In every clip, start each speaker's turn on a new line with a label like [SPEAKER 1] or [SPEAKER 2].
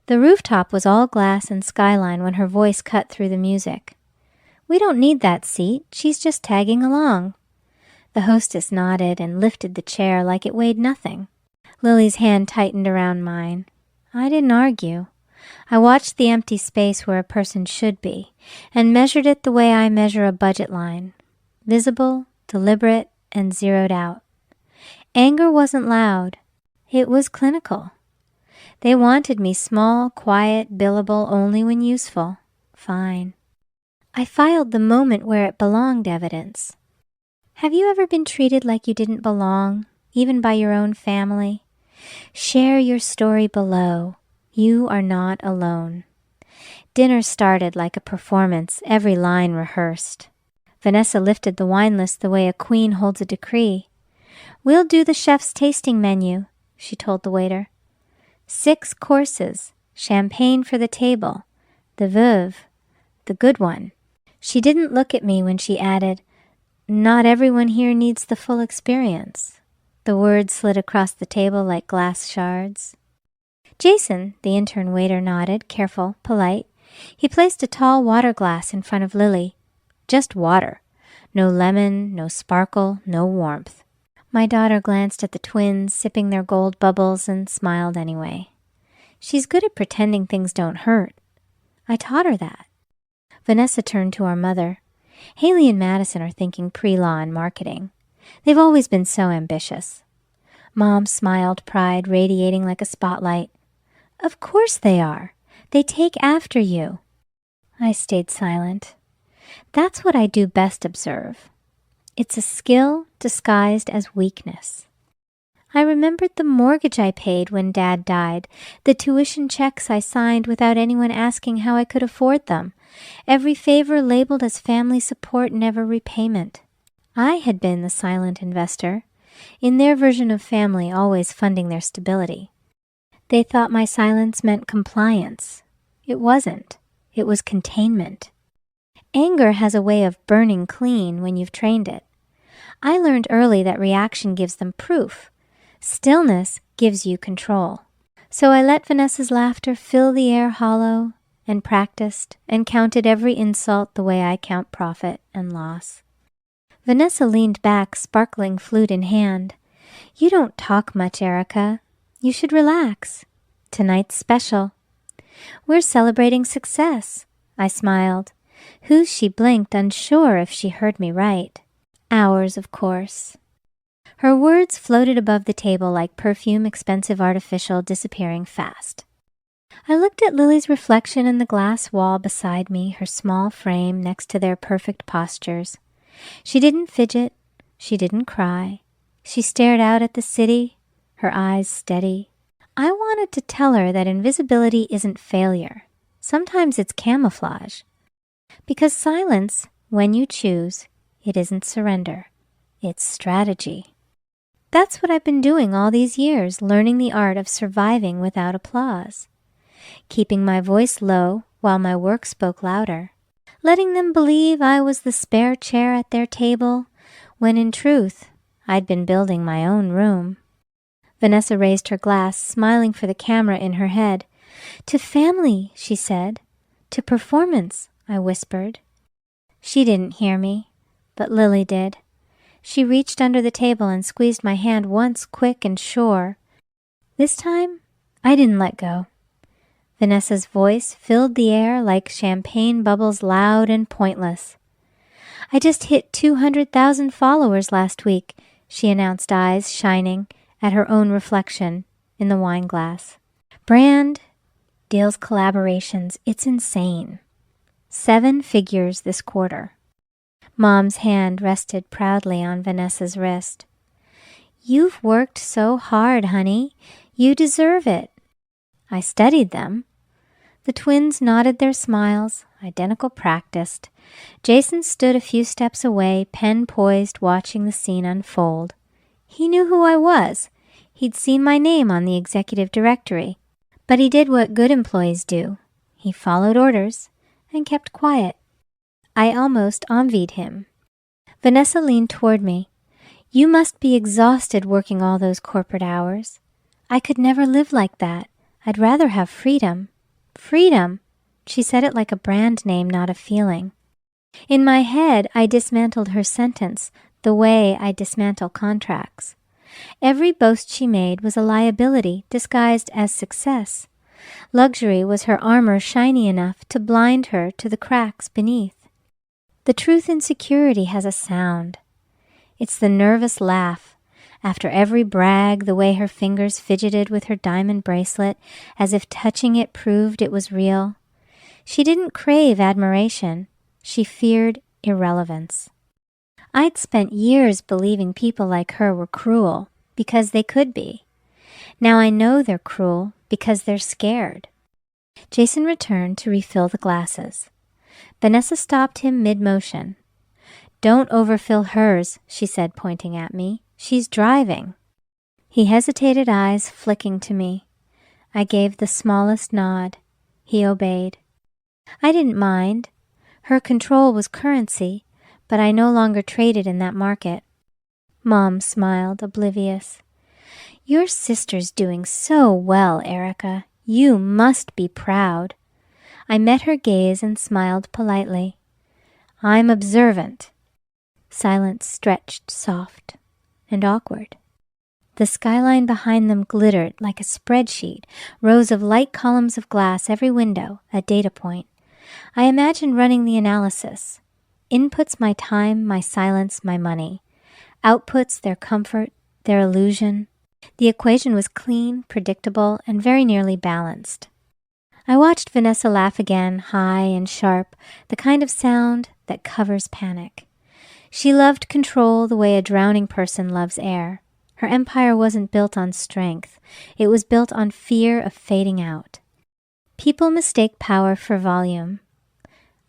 [SPEAKER 1] The rooftop was all glass and skyline when her voice cut through the music. "We don't need that seat. She's just tagging along." The hostess nodded and lifted the chair like it weighed nothing. Lily's hand tightened around mine. I didn't argue. I watched the empty space where a person should be and measured it the way I measure a budget line. Visible, deliberate, and zeroed out. Anger wasn't loud. It was clinical. They wanted me small, quiet, billable only when useful. Fine. I filed the moment where it belonged evidence. Have you ever been treated like you didn't belong, even by your own family? Share your story below. You are not alone. Dinner started like a performance, every line rehearsed. Vanessa lifted the wine list the way a queen holds a decree. "We'll do the chef's tasting menu," she told the waiter. 6 courses, champagne for the table, the veuve, the good one. She didn't look at me when she added, "Not everyone here needs the full experience." The words slid across the table like glass shards. Jason, the intern waiter, nodded, careful, polite. He placed a tall water glass in front of Lily. Just water. No lemon, no sparkle, no warmth. My daughter glanced at the twins, sipping their gold bubbles, and smiled anyway. She's good at pretending things don't hurt. I taught her that. Vanessa turned to our mother. Haley and Madison are thinking pre-law and marketing. They've always been so ambitious. Mom smiled, pride radiating like a spotlight. Of course they are. They take after you. I stayed silent. That's what I do best observe. It's a skill disguised as weakness. I remembered the mortgage I paid when Dad died, the tuition checks I signed without anyone asking how I could afford them, every favor labeled as family support, never repayment. I had been the silent investor, in their version of family always funding their stability. They thought my silence meant compliance. It wasn't. It was containment. Anger has a way of burning clean when you've trained it. I learned early that reaction gives them proof. Stillness gives you control. So I let Vanessa's laughter fill the air hollow and practiced and counted every insult the way I count profit and loss. Vanessa leaned back, sparkling flute in hand. "You don't talk much, Erica. You should relax. Tonight's special." "We're celebrating success." I smiled. Whose she blinked, unsure if she heard me right. Ours, of course. Her words floated above the table like perfume, expensive, artificial, disappearing fast. I looked at Lily's reflection in the glass wall beside me, her small frame next to their perfect postures. She didn't fidget. She didn't cry. She stared out at the city, her eyes steady. I wanted to tell her that invisibility isn't failure. Sometimes it's camouflage. Because silence, when you choose, it isn't surrender. It's strategy. That's what I've been doing all these years, learning the art of surviving without applause. Keeping my voice low while my work spoke louder. Letting them believe I was the spare chair at their table, when in truth, I'd been building my own room. Vanessa raised her glass, smiling for the camera in her head. "To family," she said. "To performance," I whispered. She didn't hear me, but Lily did. She reached under the table and squeezed my hand once, quick and sure. This time, I didn't let go. Vanessa's voice filled the air like champagne bubbles, loud and pointless. "I just hit 200,000 followers last week," she announced, eyes shining at her own reflection in the wine glass. "Brand, deals, collaborations, it's insane. 7 figures this quarter." Mom's hand rested proudly on Vanessa's wrist. "You've worked so hard, honey. You deserve it." I studied them. The twins nodded their smiles, identical practiced. Jason stood a few steps away, pen poised, watching the scene unfold. He knew who I was. He'd seen my name on the executive directory. But he did what good employees do. He followed orders and kept quiet. I almost envied him. Vanessa leaned toward me. "You must be exhausted working all those corporate hours." "I could never live like that. I'd rather have freedom." Freedom. She said it like a brand name, not a feeling. In my head, I dismantled her sentence the way I dismantle contracts. Every boast she made was a liability disguised as success. Luxury was her armor shiny enough to blind her to the cracks beneath. The truth in security has a sound. It's the nervous laugh. After every brag, the way her fingers fidgeted with her diamond bracelet, as if touching it proved it was real. She didn't crave admiration. She feared irrelevance. I'd spent years believing people like her were cruel because they could be. Now I know they're cruel because they're scared. Jason returned to refill the glasses. Vanessa stopped him mid-motion. "Don't overfill hers," she said, pointing at me. "She's driving." He hesitated, eyes flicking to me. I gave the smallest nod. He obeyed. I didn't mind. Her control was currency, but I no longer traded in that market. Mom smiled, oblivious. "Your sister's doing so well, Erica. You must be proud." I met her gaze and smiled politely. "I'm observant." Silence stretched soft and awkward. The skyline behind them glittered like a spreadsheet, rows of light columns of glass, every window a data point. I imagined running the analysis. Inputs my time, my silence, my money. Outputs their comfort, their illusion. The equation was clean, predictable, and very nearly balanced. I watched Vanessa laugh again, high and sharp, the kind of sound that covers panic. She loved control the way a drowning person loves air. Her empire wasn't built on strength. It was built on fear of fading out. People mistake power for volume.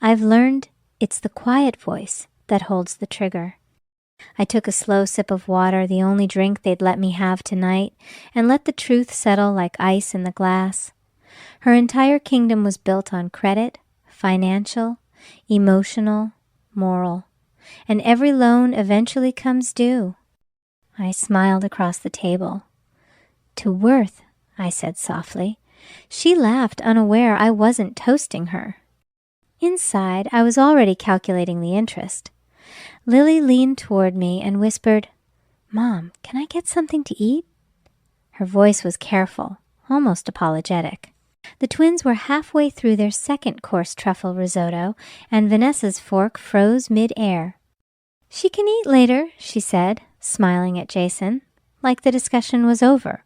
[SPEAKER 1] I've learned it's the quiet voice that holds the trigger. I took a slow sip of water, the only drink they'd let me have tonight, and let the truth settle like ice in the glass. Her entire kingdom was built on credit, financial, emotional, moral, and every loan eventually comes due. I smiled across the table. "To worth," I said softly. She laughed, unaware I wasn't toasting her. Inside, I was already calculating the interest. Lily leaned toward me and whispered, "Mom, can I get something to eat?" Her voice was careful, almost apologetic. The twins were halfway through their second course truffle risotto, and Vanessa's fork froze mid-air. "She can eat later," she said, smiling at Jason, like the discussion was over.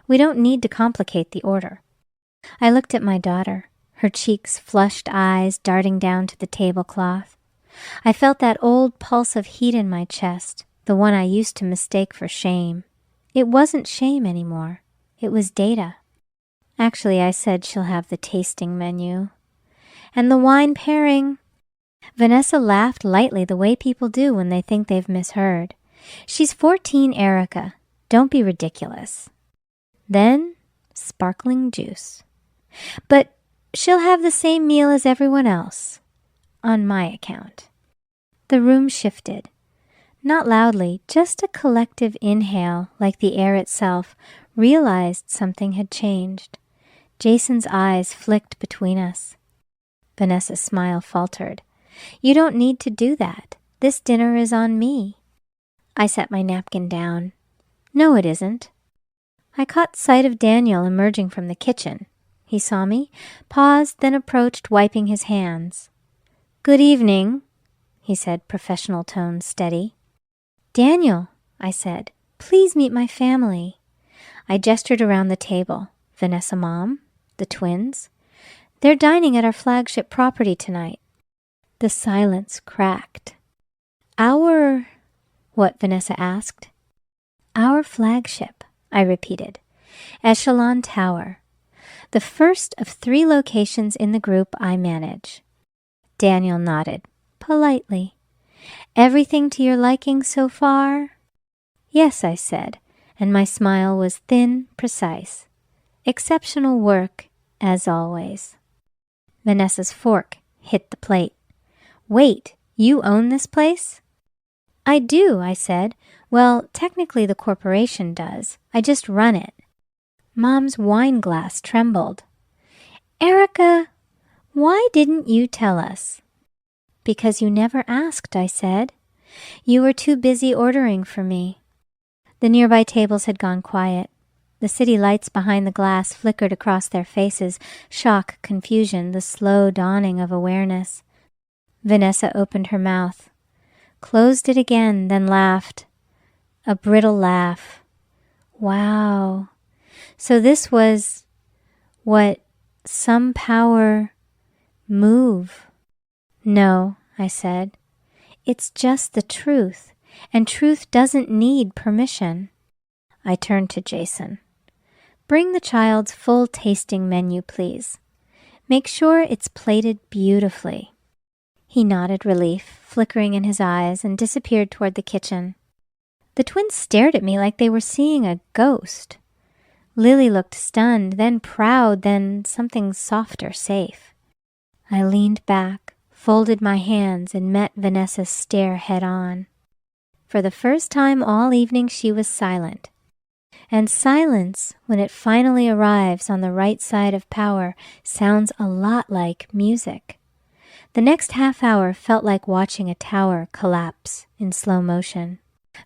[SPEAKER 1] We don't need to complicate the order. I looked at my daughter, her cheeks flushed, eyes darting down to the tablecloth. I felt that old pulse of heat in my chest, the one I used to mistake for shame. It wasn't shame anymore. It was data. Actually, I said she'll have the tasting menu. And the wine pairing. Vanessa laughed lightly the way people do when they think they've misheard. "She's 14, Erica. Don't be ridiculous." Then, sparkling juice. "But she'll have the same meal as everyone else. On my account." The room shifted. Not loudly, just a collective inhale, like the air itself, realized something had changed. Jason's eyes flicked between us. Vanessa's smile faltered. "You don't need to do that. This dinner is on me." I set my napkin down. "No, it isn't." I caught sight of Daniel emerging from the kitchen. He saw me, paused, then approached, wiping his hands. "Good evening," he said, professional tone steady. "Daniel," I said, "please meet my family." I gestured around the table. "Vanessa, Mom, the twins. They're dining at our flagship property tonight." The silence cracked. "Our—" what Vanessa asked. "Our flagship," I repeated. "Echelon Tower. The first of 3 locations in the group I manage." Daniel nodded, politely. "Everything to your liking so far?" "Yes," I said, and my smile was thin, precise. "Exceptional work, as always." Vanessa's fork hit the plate. "Wait, you own this place?" "I do," I said. "Well, technically the corporation does. I just run it." Mom's wine glass trembled. Erica, why didn't you tell us? Because you never asked, I said. You were too busy ordering for me. The nearby tables had gone quiet. The city lights behind the glass flickered across their faces, shock, confusion, the slow dawning of awareness. Vanessa opened her mouth, closed it again, then laughed. A brittle laugh. Wow. So this was what some power move. No, I said. It's just the truth, and truth doesn't need permission. I turned to Jason. Bring the child's full tasting menu, please. Make sure it's plated beautifully. He nodded relief, flickering in his eyes, and disappeared toward the kitchen. The twins stared at me like they were seeing a ghost. Lily looked stunned, then proud, then something softer, safe. I leaned back, folded my hands, and met Vanessa's stare head-on. For the first time all evening she was silent. And silence, when it finally arrives on the right side of power, sounds a lot like music. The next half hour felt like watching a tower collapse in slow motion.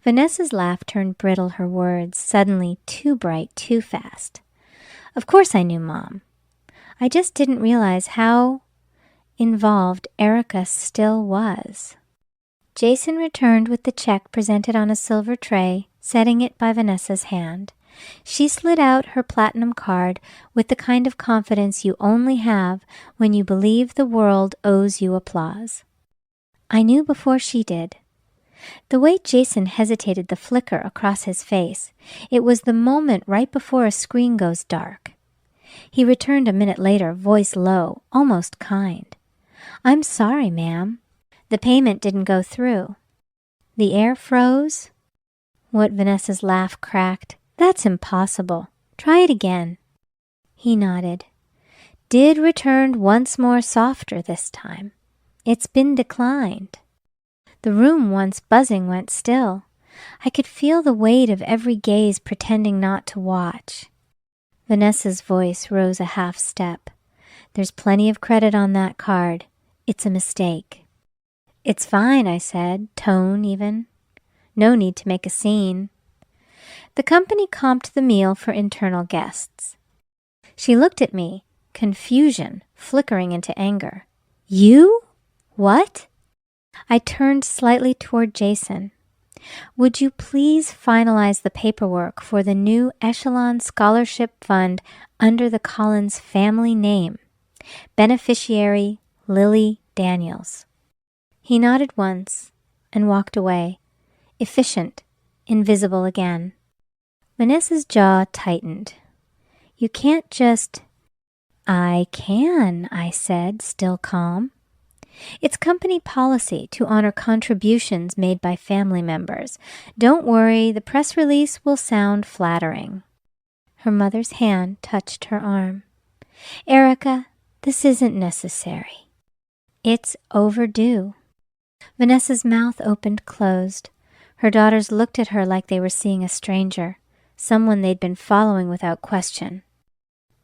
[SPEAKER 1] Vanessa's laugh turned brittle, her words suddenly too bright, too fast. Of course I knew Mom. I just didn't realize how involved Erica still was. Jason returned with the check presented on a silver tray, setting it by Vanessa's hand. She slid out her platinum card with the kind of confidence you only have when you believe the world owes you applause. I knew before she did. The way Jason hesitated, the flicker across his face, it was the moment right before a screen goes dark. He returned a minute later, voice low, almost kind. I'm sorry, ma'am. The payment didn't go through. The air froze? What Vanessa's laugh cracked. That's impossible. Try it again. He nodded. Did returned once more softer this time. It's been declined. The room once buzzing went still. I could feel the weight of every gaze pretending not to watch. Vanessa's voice rose a half step. There's plenty of credit on that card. It's a mistake. It's fine, I said, tone even. No need to make a scene. The company comped the meal for internal guests. She looked at me, confusion flickering into anger. You? What? I turned slightly toward Jason. Would you please finalize the paperwork for the new Echelon Scholarship Fund under the Collins family name? Beneficiary Lily Daniels. He nodded once and walked away, efficient, invisible again. Vanessa's jaw tightened. You can't just... I can, I said, still calm. It's company policy to honor contributions made by family members. Don't worry, the press release will sound flattering. Her mother's hand touched her arm. Erica, this isn't necessary. It's overdue. Vanessa's mouth opened closed. Her daughters looked at her like they were seeing a stranger, someone they'd been following without question.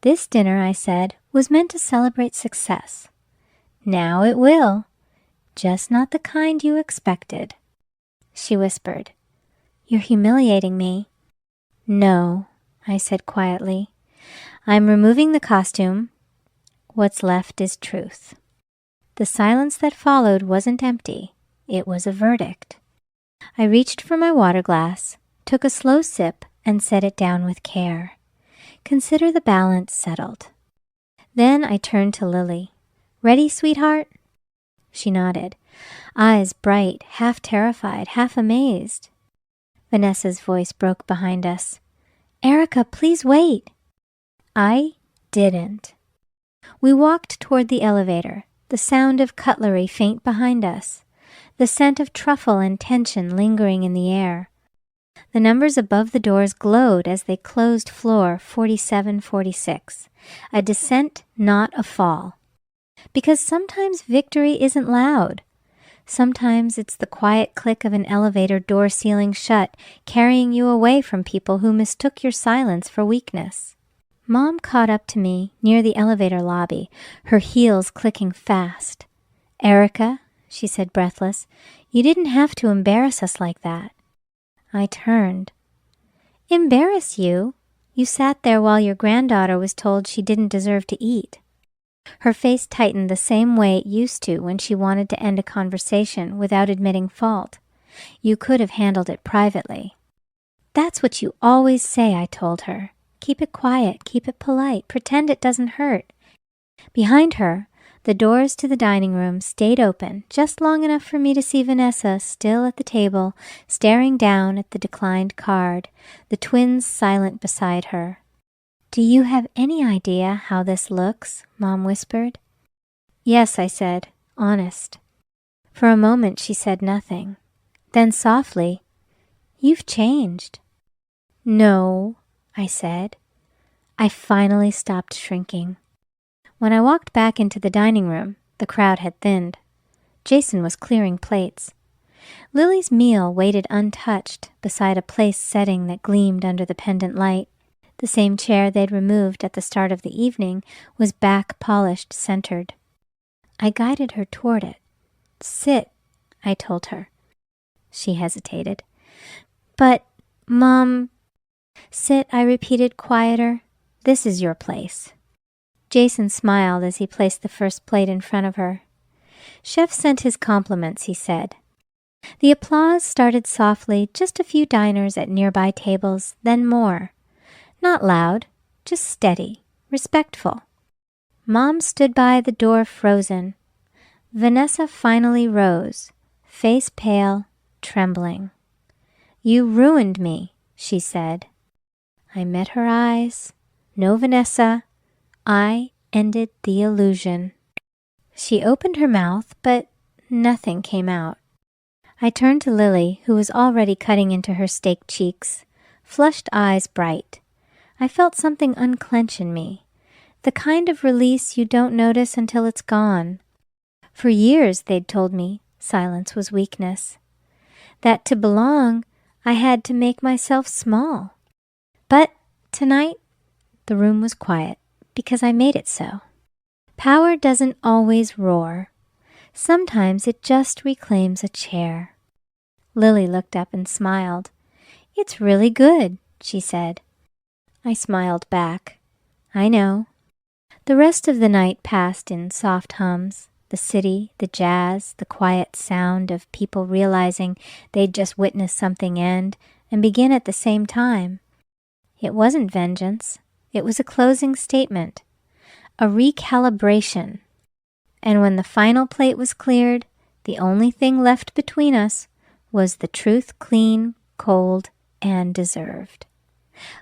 [SPEAKER 1] This dinner, I said, was meant to celebrate success. Now it will, just not the kind you expected. She whispered, You're humiliating me. No, I said quietly. I'm removing the costume. What's left is truth. The silence that followed wasn't empty. It was a verdict. I reached for my water glass, took a slow sip, and set it down with care. Consider the balance settled. Then I turned to Lily. Ready, sweetheart? She nodded, eyes bright, half terrified, half amazed. Vanessa's voice broke behind us. Erica, please wait. I didn't. We walked toward the elevator, the sound of cutlery faint behind us, the scent of truffle and tension lingering in the air. The numbers above the doors glowed as they closed floor 4746, a descent, not a fall. Because sometimes victory isn't loud. Sometimes it's the quiet click of an elevator door sealing shut, carrying you away from people who mistook your silence for weakness. Mom caught up to me near the elevator lobby, her heels clicking fast. "Erica," she said breathless, "you didn't have to embarrass us like that." I turned. "Embarrass you? You sat there while your granddaughter was told she didn't deserve to eat." Her face tightened the same way it used to when she wanted to end a conversation without admitting fault. "You could have handled it privately." "That's what you always say," I told her. "Keep it quiet, keep it polite, pretend it doesn't hurt." Behind her, the doors to the dining room stayed open just long enough for me to see Vanessa still at the table, staring down at the declined card, the twins silent beside her. "Do you have any idea how this looks?" Mom whispered. "Yes," I said, honest. For a moment she said nothing. Then softly, "You've changed." "No," I said. I finally stopped shrinking. When I walked back into the dining room, the crowd had thinned. Jason was clearing plates. Lily's meal waited untouched beside a place setting that gleamed under the pendant light. The same chair they'd removed at the start of the evening was back polished centered. I guided her toward it. "Sit," I told her. She hesitated. "But, Mom—" "Sit," I repeated quieter. "This is your place." Jason smiled as he placed the first plate in front of her. "Chef sent his compliments," he said. The applause started softly, just a few diners at nearby tables, then more. Not loud, just steady, respectful. Mom stood by the door frozen. Vanessa finally rose, face pale, trembling. "You ruined me," she said. I met her eyes. "No, Vanessa. I ended the illusion." She opened her mouth, but nothing came out. I turned to Lily, who was already cutting into her steak cheeks, flushed eyes bright. I felt something unclench in me, the kind of release you don't notice until it's gone. For years they'd told me silence was weakness, that to belong I had to make myself small. But tonight the room was quiet because I made it so. Power doesn't always roar. Sometimes it just reclaims a chair. Lily looked up and smiled. "It's really good," she said. I smiled back. "I know." The rest of the night passed in soft hums. The city, the jazz, the quiet sound of people realizing they'd just witnessed something end and begin at the same time. It wasn't vengeance. It was a closing statement, a recalibration. And when the final plate was cleared, the only thing left between us was the truth clean, cold, and deserved.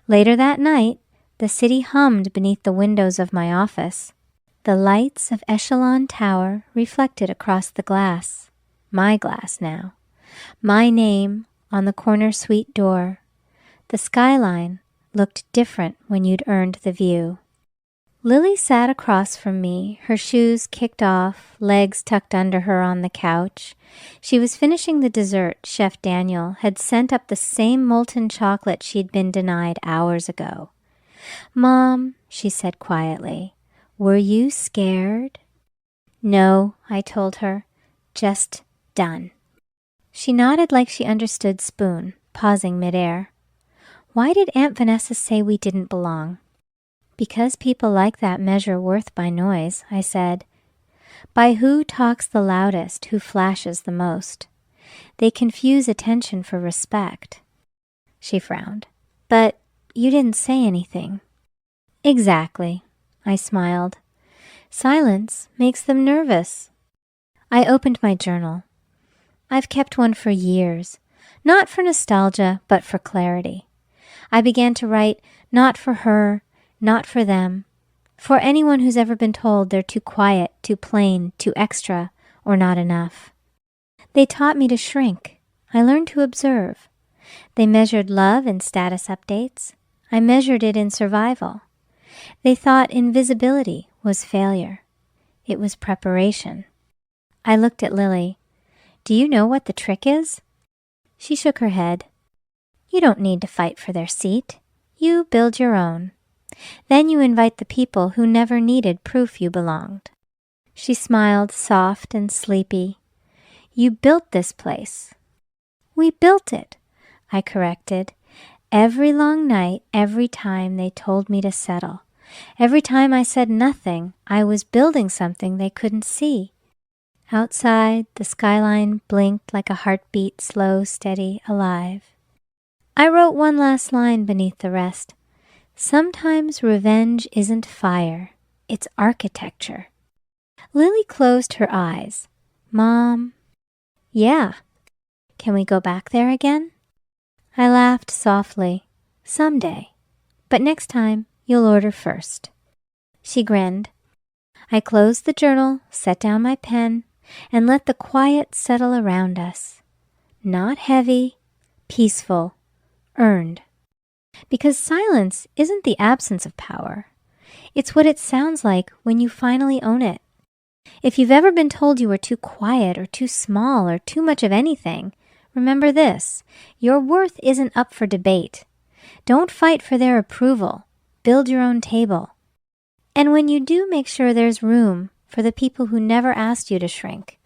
[SPEAKER 1] Later that night, the city hummed beneath the windows of my office. The lights of Echelon Tower reflected across the glass. My glass now. My name on the corner suite door. The skyline looked different when you'd earned the view. Lily sat across from me, her shoes kicked off, legs tucked under her on the couch. She was finishing the dessert Chef Daniel had sent up the same molten chocolate she'd been denied hours ago. "Mom," she said quietly, "were you scared?" "No," I told her, "just done." She nodded like she understood spoon, pausing midair. "Why did Aunt Vanessa say we didn't belong?" "Because people like that measure worth by noise," I said. "By who talks the loudest, who flashes the most. They confuse attention for respect." She frowned. "But you didn't say anything." "Exactly," I smiled. "Silence makes them nervous." I opened my journal. I've kept one for years, not for nostalgia, but for clarity. I began to write, not for her, not for them, for anyone who's ever been told they're too quiet, too plain, too extra, or not enough. They taught me to shrink. I learned to observe. They measured love in status updates. I measured it in survival. They thought invisibility was failure. It was preparation. I looked at Lily. "Do you know what the trick is?" She shook her head. "You don't need to fight for their seat. You build your own. Then you invite the people who never needed proof you belonged. She smiled, soft and sleepy. You built this place. We built it, I corrected. Every long night, every time they told me to settle. Every time I said nothing, I was building something they couldn't see. Outside, the skyline blinked like a heartbeat, slow, steady, alive. I wrote one last line beneath the rest. Sometimes revenge isn't fire, it's architecture. Lily closed her eyes. Mom. Yeah. Can we go back there again? I laughed softly. Someday. But next time, you'll order first. She grinned. I closed the journal, set down my pen, and let the quiet settle around us. Not heavy, peaceful, earned. Because silence isn't the absence of power. It's what it sounds like when you finally own it. If you've ever been told you were too quiet or too small or too much of anything, remember this: your worth isn't up for debate. Don't fight for their approval. Build your own table. And when you do, make sure there's room for the people who never asked you to shrink.